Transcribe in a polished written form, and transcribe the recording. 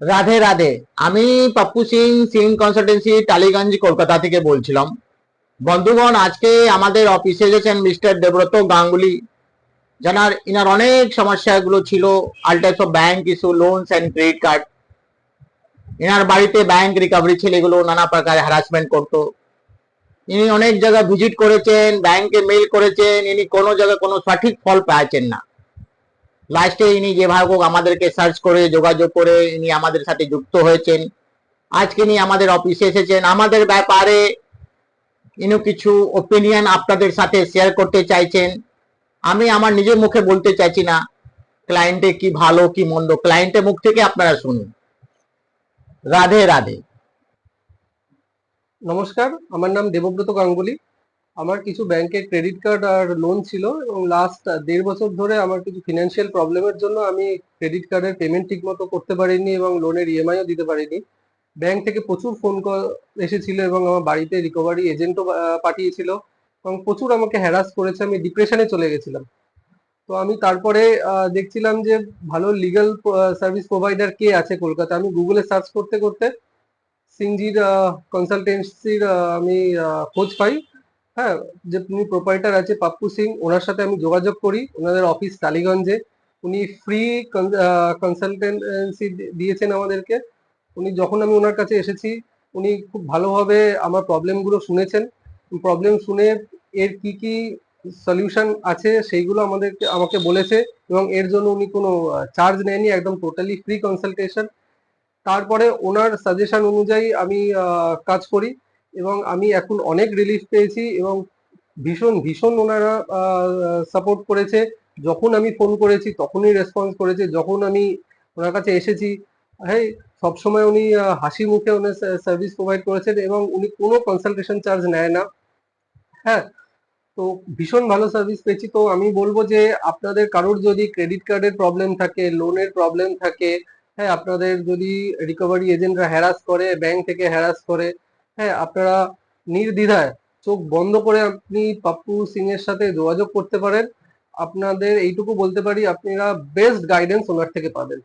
রাধে রাধে। আমি পাপ্পু সিং, সিং কনসালটেন্সি, টালিগঞ্জ, কলকাতা থেকে বলছিলাম। বন্ধুগণ, আজকে আমাদের অফিসে এসেছেন মিস্টার দেবব্রত গাঙ্গুলি। ইনার অনেক সমস্যাগুলো ছিল। All types of bank issue, loans and credit card. Inner বাড়িতে ব্যাংক রিকভারি ছেলেগুলো নানা প্রকার হ্যারাসমেন্ট করতো। ইনি অনেক জায়গায় ভিজিট করেছেন, ব্যাংকে মেল করেছেন, ইনি কোনো জায়গায় কোনো সঠিক ফল পাচ্ছেন না। লাস্টে ইনি যেভাবে হোক আমাদেরকে সার্চ করে যোগাযোগ করে ইনি আমাদের সাথে যুক্ত হয়েছেন। আজকে ইনি আমাদের অফিসে এসেছেন, আমাদের ব্যাপারে ইনি কিছু ওপিনিয়ন আপনাদের সাথে শেয়ার করতে চাইছেন। আমি আমার নিজের মুখে বলতে চাইছি না ক্লায়েন্টে কি ভালো কি মন্দ, ক্লায়েন্টের মুখ থেকে আপনারা শুনুন। রাধে রাধে। নমস্কার, আমার নাম দেবব্রত গাঙ্গুলি। আমার কিছু ব্যাংকের ক্রেডিট কার্ড আর লোন ছিল এবং লাস্ট 1.5 বছর ধরে আমার কিছু ফিনান্সিয়াল প্রবলেমের জন্য আমি ক্রেডিট কার্ডের পেমেন্ট ঠিক মতো করতে পারিনি এবং লোনের ইএমআইও দিতে পারিনি। ব্যাংক থেকে প্রচুর ফোন কল এসেছিল এবং আমার বাড়িতে রিকভারি এজেন্টও পাঠিয়েছিল এবং প্রচুর আমাকে হ্যারাস করেছে। আমি ডিপ্রেশনে চলে গেছিলাম। তো আমি তারপরে দেখছিলাম যে ভালো লিগ্যাল সার্ভিস প্রোভাইডার কে আছে কলকাতা। আমি গুগলে সার্চ করতে করতে সিংজির কনসালটেন্সির আমি খোঁজ পাই। হ্যাঁ, যে উনি প্রোপাইটার আছে পাপ্পু সিং, ওনার সাথে আমি যোগাযোগ করি। ওনাদের অফিস টালিগঞ্জে। উনি ফ্রি কনসালটেন্সি দিয়েছেন আমাদেরকে। উনি যখন আমি ওনার কাছে এসেছি, উনি খুব ভালোভাবে আমার প্রবলেমগুলো শুনেছেন। প্রবলেম শুনে এর কি কি সলিউশন আছে সেইগুলো আমাকে বলেছে এবং এর জন্য উনি কোনো চার্জ নেয়নি, একদম টোটালি ফ্রি কনসালটেশন। তারপরে ওনার সাজেশন অনুযায়ী আমি কাজ করি এবং আমি এখন অনেক রিলিফ পেয়েছি এবং ভীষণ ভীষণ ওনারা সাপোর্ট করেছে। যখন আমি ফোন করেছি তখনই রেসপন্স করেছে, যখন আমি ওনার কাছে এসেছি, হ্যাঁ, সবসময় উনি হাসি মুখে ওনার সার্ভিস প্রোভাইড করেছেন এবং উনি কোনো কনসালটেশন চার্জ নেয় না। হ্যাঁ, তো ভীষণ ভালো সার্ভিস পেয়েছি। তো আমি বলবো যে আপনাদের কারোর যদি ক্রেডিট কার্ডের প্রবলেম থাকে, লোনের প্রবলেম থাকে, হ্যাঁ, আপনাদের যদি রিকভারি এজেন্টরা হ্যারাস করে, ব্যাংক থেকে হ্যারাস করে, হ্যাঁ, আপনারা নির্দ্বিধায় চোখ বন্ধ করে আপনি পাপ্পু সিং এর সাথে যোগাযোগ করতে পারেন। আপনাদের এইটুকু বলতে পারি, আপনারা বেস্ট গাইডেন্স ওনার থেকে পাবেন।